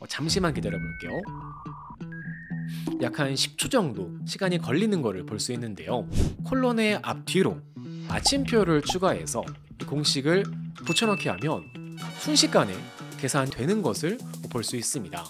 잠시만 기다려 볼게요. 약 한 10초 정도 시간이 걸리는 거를 볼 수 있는데요. 콜론의 앞뒤로 마침표를 추가해서 이 공식을 붙여넣기 하면 순식간에 계산되는 것을 볼 수 있습니다.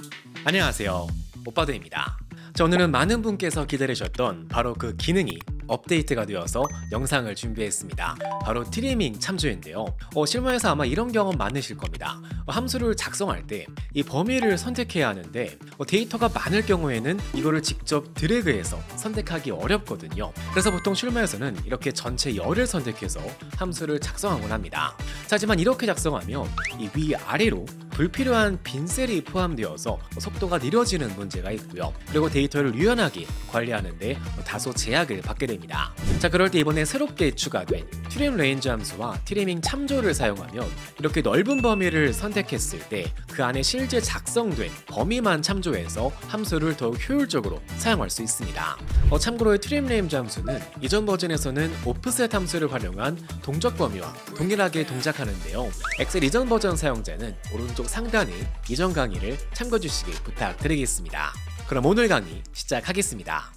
안녕하세요, 오빠들입니다. 자, 오늘은 많은 분께서 기다리셨던 바로 그 기능이 업데이트가 되어서 영상을 준비했습니다. 바로 트리밍 참조인데요. 실무에서 아마 이런 경험 많으실 겁니다. 함수를 작성할 때 이 범위를 선택해야 하는데 데이터가 많을 경우에는 이거를 직접 드래그해서 선택하기 어렵거든요. 그래서 보통 실무에서는 이렇게 전체 열을 선택해서 함수를 작성하곤 합니다. 하지만 이렇게 작성하면 이 위아래로 불필요한 빈셀이 포함되어서 속도가 느려지는 문제가 있고요. 그리고 데이터를 유연하게 관리하는데 다소 제약을 받게 됩니다. 자, 그럴 때 이번에 새롭게 추가된 트림 레인지 함수와 트리밍 참조를 사용하면 이렇게 넓은 범위를 선택했을 때 그 안에 실제 작성된 범위만 참조해서 함수를 더욱 효율적으로 사용할 수 있습니다. 참고로 이 트림 레인지 함수는 이전 버전에서는 오프셋 함수를 활용한 동적 범위와 동일하게 동작하는데요. 엑셀 이전 버전 사용자는 오른쪽 상단의 이전 강의를 참고해주시길 부탁드리겠습니다. 그럼 오늘 강의 시작하겠습니다.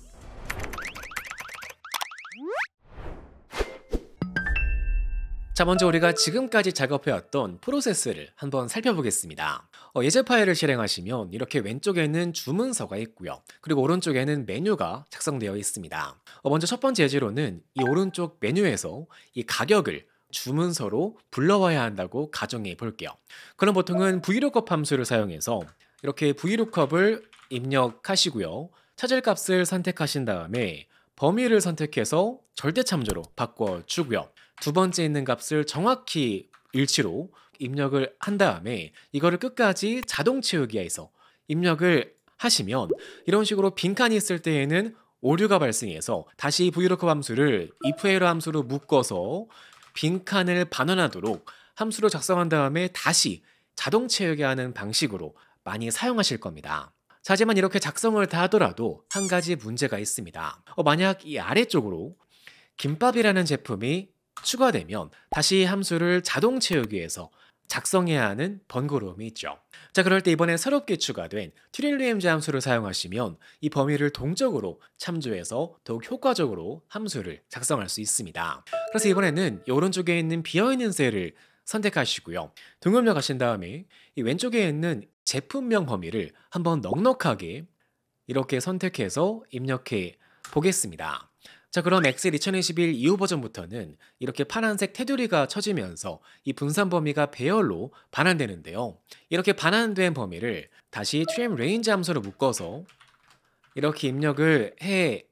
자, 먼저 우리가 지금까지 작업해왔던 프로세스를 한번 살펴보겠습니다. 예제 파일을 실행하시면 이렇게 왼쪽에는 주문서가 있고요. 그리고 오른쪽에는 메뉴가 작성되어 있습니다. 먼저 첫 번째 예제로는 이 오른쪽 메뉴에서 이 가격을 주문서로 불러와야 한다고 가정해 볼게요. 그럼 보통은 VLOOKUP 함수를 사용해서 이렇게 VLOOKUP을 입력하시고요. 찾을 값을 선택하신 다음에 범위를 선택해서 절대참조로 바꿔주고요. 두 번째 있는 값을 정확히 일치로 입력을 한 다음에 이거를 끝까지 자동 채우기에서 입력을 하시면 이런 식으로 빈칸이 있을 때에는 오류가 발생해서 다시 VLOOKUP 함수를 if_error 함수로 묶어서 빈칸을 반환하도록 함수로 작성한 다음에 다시 자동 채우게 하는 방식으로 많이 사용하실 겁니다. 자, 하지만 이렇게 작성을 다 하더라도 한 가지 문제가 있습니다. 만약 이 아래쪽으로 김밥이라는 제품이 추가되면 다시 함수를 자동 채우기 위해서 작성해야 하는 번거로움이 있죠. 자, 그럴 때 이번에 새롭게 추가된 트릴리엠즈 함수를 사용하시면 이 범위를 동적으로 참조해서 더욱 효과적으로 함수를 작성할 수 있습니다. 그래서 이번에는 오른쪽에 있는 비어있는 셀을 선택하시고요. 등입력하신 다음에 이 왼쪽에 있는 제품명 범위를 한번 넉넉하게 이렇게 선택해서 입력해 보겠습니다. 자, 그럼 엑셀 2021 2호 버전부터는 이렇게 파란색 테두리가 쳐지면서 이 분산 범위가 배열로 반환되는데요. 이렇게 반환된 범위를 다시 trim range 함수로 묶어서 이렇게 입력을 해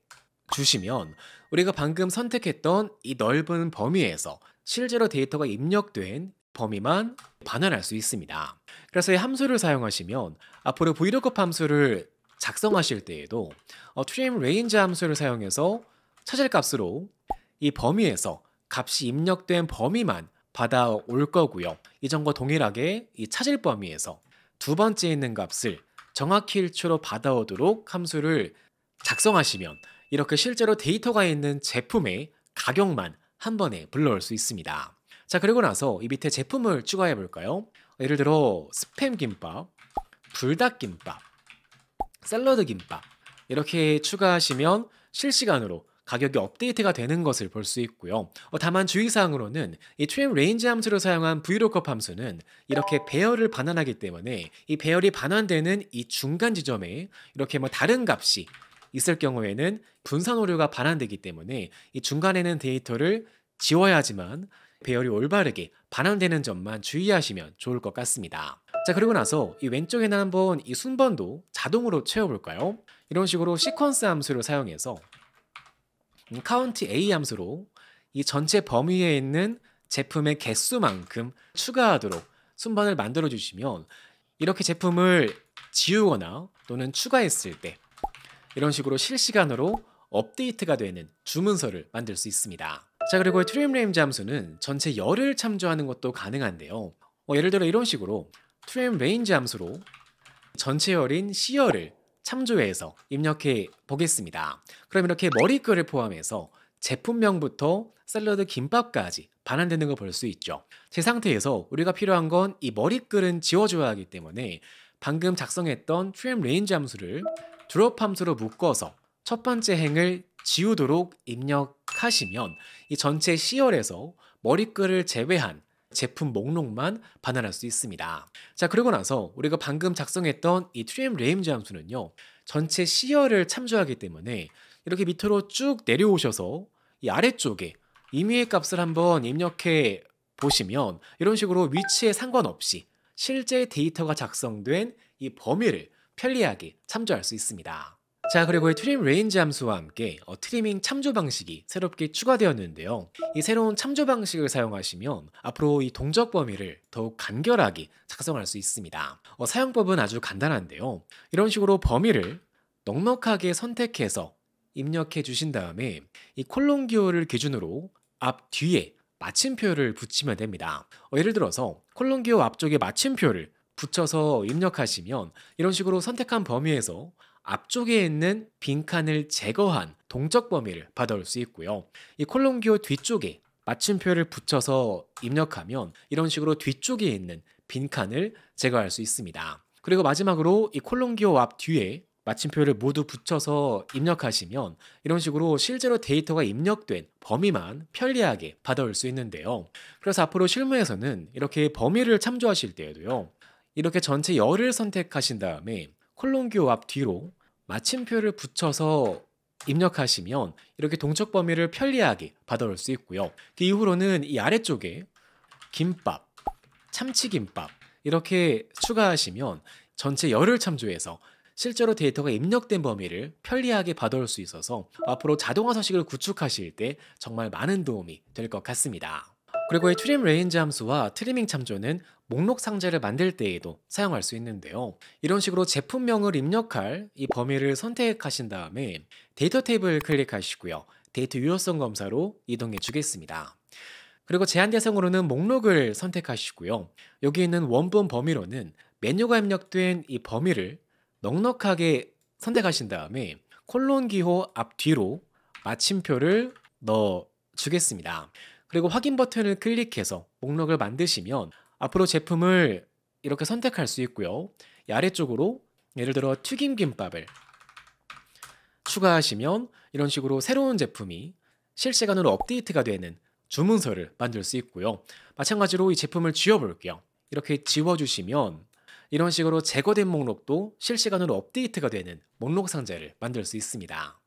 주시면 우리가 방금 선택했던 이 넓은 범위에서 실제로 데이터가 입력된 범위만 반환할 수 있습니다. 그래서 이 함수를 사용하시면 앞으로 VLOOKUP 함수를 작성하실 때에도 trim range 함수를 사용해서 찾을 값으로 이 범위에서 값이 입력된 범위만 받아올 거고요. 이전과 동일하게 이 찾을 범위에서 두 번째 있는 값을 정확히 일치로 받아오도록 함수를 작성하시면 이렇게 실제로 데이터가 있는 제품의 가격만 한 번에 불러올 수 있습니다. 자, 그리고 나서 이 밑에 제품을 추가해 볼까요? 예를 들어 스팸 김밥, 불닭 김밥, 샐러드 김밥 이렇게 추가하시면 실시간으로 가격이 업데이트가 되는 것을 볼 수 있고요. 다만 주의사항으로는 이 trim range 함수를 사용한 VLOOKUP 함수는 이렇게 배열을 반환하기 때문에 이 배열이 반환되는 이 중간 지점에 이렇게 다른 값이 있을 경우에는 분산 오류가 반환되기 때문에 이 중간에는 데이터를 지워야 하지만 배열이 올바르게 반환되는 점만 주의하시면 좋을 것 같습니다. 자, 그리고 나서 이 왼쪽에는 한번 이 순번도 자동으로 채워볼까요? 이런 식으로 시퀀스 함수를 사용해서 count A 함수로 이 전체 범위에 있는 제품의 개수만큼 추가하도록 순번을 만들어 주시면 이렇게 제품을 지우거나 또는 추가했을 때 이런 식으로 실시간으로 업데이트가 되는 주문서를 만들 수 있습니다. 자, 그리고 trim range 함수는 전체 열을 참조하는 것도 가능한데요. 예를 들어 이런 식으로 trim range 함수로 전체 열인 C열을 참조해서 입력해 보겠습니다. 그럼 이렇게 머리글을 포함해서 제품명부터 샐러드 김밥까지 반환되는 걸 볼 수 있죠. 제 상태에서 우리가 필요한 건 이 머리글은 지워줘야 하기 때문에 방금 작성했던 trim range 함수를 drop 함수로 묶어서 첫 번째 행을 지우도록 입력하시면 이 전체 C열에서 머리글을 제외한 제품 목록만 반환할 수 있습니다. 자, 그러고 나서 우리가 방금 작성했던 이 trim range 함수는요, 전체 C열을 참조하기 때문에 이렇게 밑으로 쭉 내려오셔서 이 아래쪽에 임의의 값을 한번 입력해 보시면 이런 식으로 위치에 상관없이 실제 데이터가 작성된 이 범위를 편리하게 참조할 수 있습니다. 자, 그리고 이 trim range 함수와 함께 트리밍 참조 방식이 새롭게 추가되었는데요. 이 새로운 참조 방식을 사용하시면 앞으로 이 동적 범위를 더욱 간결하게 작성할 수 있습니다. 사용법은 아주 간단한데요. 이런 식으로 범위를 넉넉하게 선택해서 입력해 주신 다음에 이 콜론 기호를 기준으로 앞 뒤에 마침표를 붙이면 됩니다. 예를 들어서 콜론 기호 앞쪽에 마침표를 붙여서 입력하시면 이런 식으로 선택한 범위에서 앞쪽에 있는 빈칸을 제거한 동적 범위를 받아올 수 있고요. 이 콜론 기호 뒤쪽에 마침표를 붙여서 입력하면 이런 식으로 뒤쪽에 있는 빈칸을 제거할 수 있습니다. 그리고 마지막으로 이 콜론 기호 앞 뒤에 마침표를 모두 붙여서 입력하시면 이런 식으로 실제로 데이터가 입력된 범위만 편리하게 받아올 수 있는데요. 그래서 앞으로 실무에서는 이렇게 범위를 참조하실 때에도요, 이렇게 전체 열을 선택하신 다음에 콜론 기호 앞 뒤로 마침표를 붙여서 입력하시면 이렇게 동적 범위를 편리하게 받아올 수 있고요. 그 이후로는 이 아래쪽에 김밥, 참치김밥 이렇게 추가하시면 전체 열을 참조해서 실제로 데이터가 입력된 범위를 편리하게 받아올 수 있어서 앞으로 자동화 서식을 구축하실 때 정말 많은 도움이 될 것 같습니다. 그리고 이 trim range 함수와 트리밍 참조는 목록 상자를 만들 때에도 사용할 수 있는데요. 이런 식으로 제품명을 입력할 이 범위를 선택하신 다음에 데이터 탭을 클릭하시고요. 데이터 유효성 검사로 이동해 주겠습니다. 그리고 제한 대상으로는 목록을 선택하시고요. 여기 있는 원본 범위로는 메뉴가 입력된 이 범위를 넉넉하게 선택하신 다음에 콜론 기호 앞 뒤로 마침표를 넣어 주겠습니다. 그리고 확인 버튼을 클릭해서 목록을 만드시면 앞으로 제품을 이렇게 선택할 수 있고요. 이 아래쪽으로 예를 들어 튀김김밥을 추가하시면 이런 식으로 새로운 제품이 실시간으로 업데이트가 되는 주문서를 만들 수 있고요. 마찬가지로 이 제품을 지워볼게요. 이렇게 지워주시면 이런 식으로 제거된 목록도 실시간으로 업데이트가 되는 목록 상자를 만들 수 있습니다.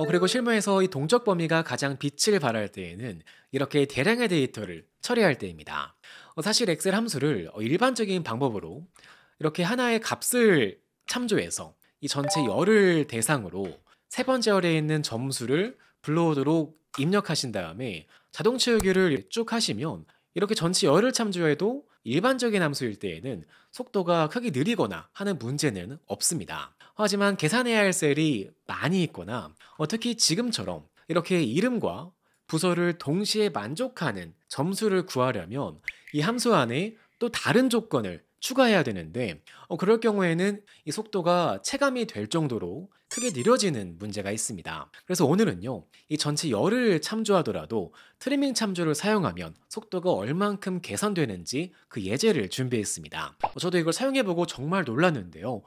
그리고 실무에서 이 동적 범위가 가장 빛을 발할 때에는 이렇게 대량의 데이터를 처리할 때입니다. 사실 엑셀 함수를 일반적인 방법으로 이렇게 하나의 값을 참조해서 이 전체 열을 대상으로 세 번째 열에 있는 점수를 불러오도록 입력하신 다음에 자동 채우기를 쭉 하시면 이렇게 전체 열을 참조해도 일반적인 함수일 때에는 속도가 크게 느리거나 하는 문제는 없습니다. 하지만 계산해야 할 셀이 많이 있거나 특히 지금처럼 이렇게 이름과 부서를 동시에 만족하는 점수를 구하려면 이 함수 안에 또 다른 조건을 추가해야 되는데 그럴 경우에는 이 속도가 체감이 될 정도로 크게 느려지는 문제가 있습니다. 그래서 오늘은요, 이 전체 열을 참조하더라도 트리밍 참조를 사용하면 속도가 얼만큼 개선되는지 그 예제를 준비했습니다. 저도 이걸 사용해보고 정말 놀랐는데요.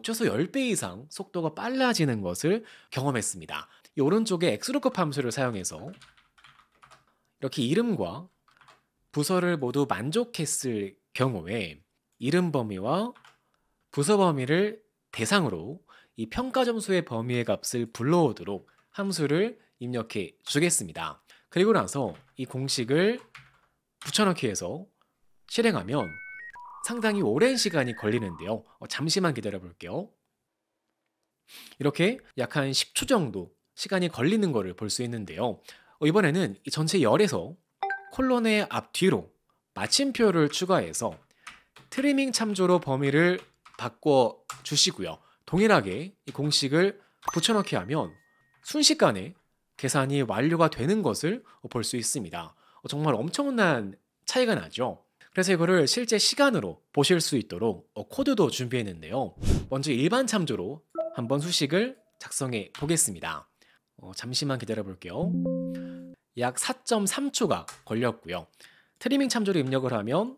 최소 10배 이상 속도가 빨라지는 것을 경험했습니다. 이 오른쪽에 엑스루급 함수를 사용해서 이렇게 이름과 부서를 모두 만족했을 경우에 이름 범위와 부서 범위를 대상으로 이 평가 점수의 범위의 값을 불러오도록 함수를 입력해 주겠습니다. 그리고 나서 이 공식을 붙여넣기 해서 실행하면 상당히 오랜 시간이 걸리는데요. 잠시만 기다려 볼게요. 이렇게 약 한 10초 정도 시간이 걸리는 것을 볼 수 있는데요. 이번에는 이 전체 열에서 콜론의 앞뒤로 마침표를 추가해서 트리밍 참조로 범위를 바꿔 주시고요. 동일하게 이 공식을 붙여넣기 하면 순식간에 계산이 완료가 되는 것을 볼 수 있습니다. 정말 엄청난 차이가 나죠. 그래서 이거를 실제 시간으로 보실 수 있도록 코드도 준비했는데요. 먼저 일반 참조로 한번 수식을 작성해 보겠습니다. 잠시만 기다려 볼게요. 약 4.3초가 걸렸고요. 트리밍 참조로 입력을 하면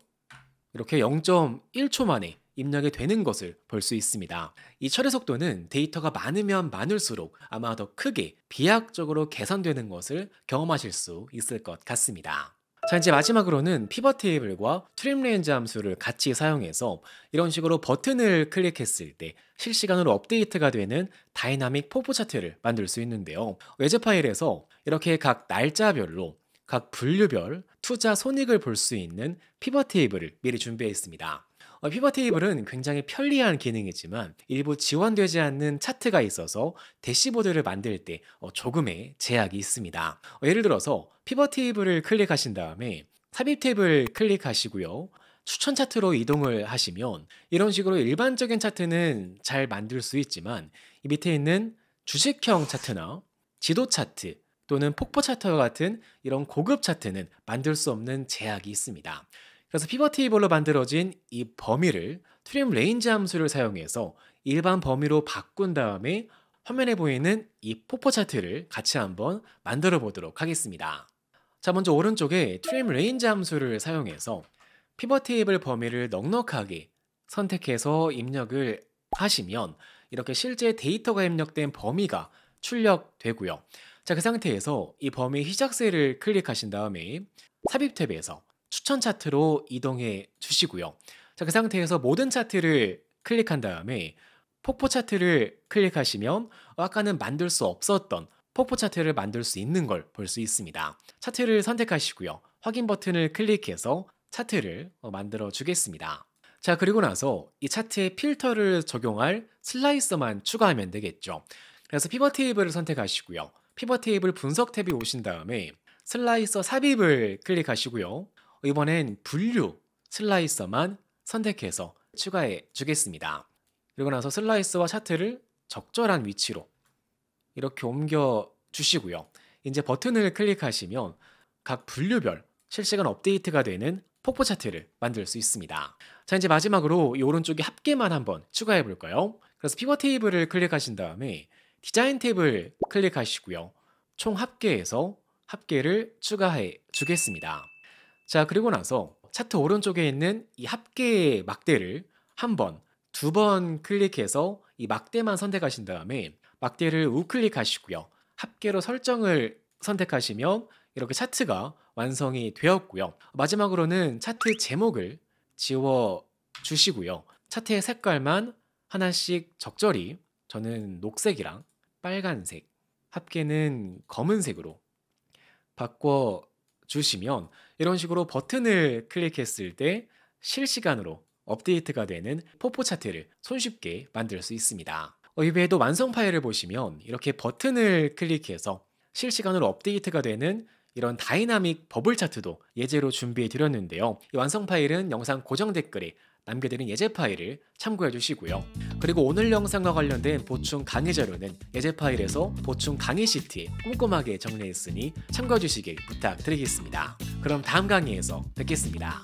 이렇게 0.1초 만에 입력이 되는 것을 볼 수 있습니다. 이 처리 속도는 데이터가 많으면 많을수록 아마 더 크게 비약적으로 개선되는 것을 경험하실 수 있을 것 같습니다. 자, 이제 마지막으로는 피벗 테이블과 트림 레인지 함수를 같이 사용해서 이런 식으로 버튼을 클릭했을 때 실시간으로 업데이트가 되는 다이나믹 포포 차트를 만들 수 있는데요. 외제 파일에서 이렇게 각 날짜별로 각 분류별 투자 손익을 볼 수 있는 피벗 테이블을 미리 준비했습니다. 피벗 테이블은 굉장히 편리한 기능이지만 일부 지원되지 않는 차트가 있어서 대시보드를 만들 때 조금의 제약이 있습니다. 예를 들어서 피벗 테이블을 클릭하신 다음에 삽입 탭을 클릭하시고요. 추천 차트로 이동을 하시면 이런 식으로 일반적인 차트는 잘 만들 수 있지만 이 밑에 있는 주식형 차트나 지도 차트 또는 폭포 차트와 같은 이런 고급 차트는 만들 수 없는 제약이 있습니다. 그래서 피벗 테이블로 만들어진 이 범위를 트림 레인지 함수를 사용해서 일반 범위로 바꾼 다음에 화면에 보이는 이 폭포 차트를 같이 한번 만들어 보도록 하겠습니다. 자, 먼저 오른쪽에 트림 레인지 함수를 사용해서 피벗 테이블 범위를 넉넉하게 선택해서 입력을 하시면 이렇게 실제 데이터가 입력된 범위가 출력되고요. 자, 그 상태에서 이 범위 시작셀을 클릭하신 다음에 삽입 탭에서 추천 차트로 이동해 주시고요. 자, 그 상태에서 모든 차트를 클릭한 다음에 폭포 차트를 클릭하시면 아까는 만들 수 없었던 폭포 차트를 만들 수 있는 걸 볼 수 있습니다. 차트를 선택하시고요. 확인 버튼을 클릭해서 차트를 만들어 주겠습니다. 자, 그리고 나서 이 차트에 필터를 적용할 슬라이서만 추가하면 되겠죠. 그래서 피벗 테이블을 선택하시고요. 피벗 테이블 분석 탭이 오신 다음에 슬라이서 삽입을 클릭하시고요. 이번엔 분류 슬라이서만 선택해서 추가해 주겠습니다. 그리고 나서 슬라이서와 차트를 적절한 위치로 이렇게 옮겨 주시고요. 이제 버튼을 클릭하시면 각 분류별 실시간 업데이트가 되는 폭포 차트를 만들 수 있습니다. 자, 이제 마지막으로 이 오른쪽에 합계만 한번 추가해 볼까요? 그래서 피벗 테이블을 클릭하신 다음에 디자인 탭을 클릭하시고요. 총 합계에서 합계를 추가해 주겠습니다. 자, 그리고 나서 차트 오른쪽에 있는 이 합계의 막대를 한 번, 두 번 클릭해서 이 막대만 선택하신 다음에 막대를 우클릭하시고요. 합계로 설정을 선택하시면 이렇게 차트가 완성이 되었고요. 마지막으로는 차트 제목을 지워 주시고요. 차트의 색깔만 하나씩 적절히, 저는 녹색이랑 빨간색, 합계는 검은색으로 바꿔 주시면 이런 식으로 버튼을 클릭했을 때 실시간으로 업데이트가 되는 폭포 차트를 손쉽게 만들 수 있습니다. 이 외에도 완성 파일을 보시면 이렇게 버튼을 클릭해서 실시간으로 업데이트가 되는 이런 다이나믹 버블 차트도 예제로 준비해 드렸는데요. 이 완성 파일은 영상 고정 댓글에 남겨드린 예제 파일을 참고해 주시고요. 그리고 오늘 영상과 관련된 보충 강의 자료는 예제 파일에서 보충 강의 시트에 꼼꼼하게 정리했으니 참고해 주시길 부탁드리겠습니다. 그럼 다음 강의에서 뵙겠습니다.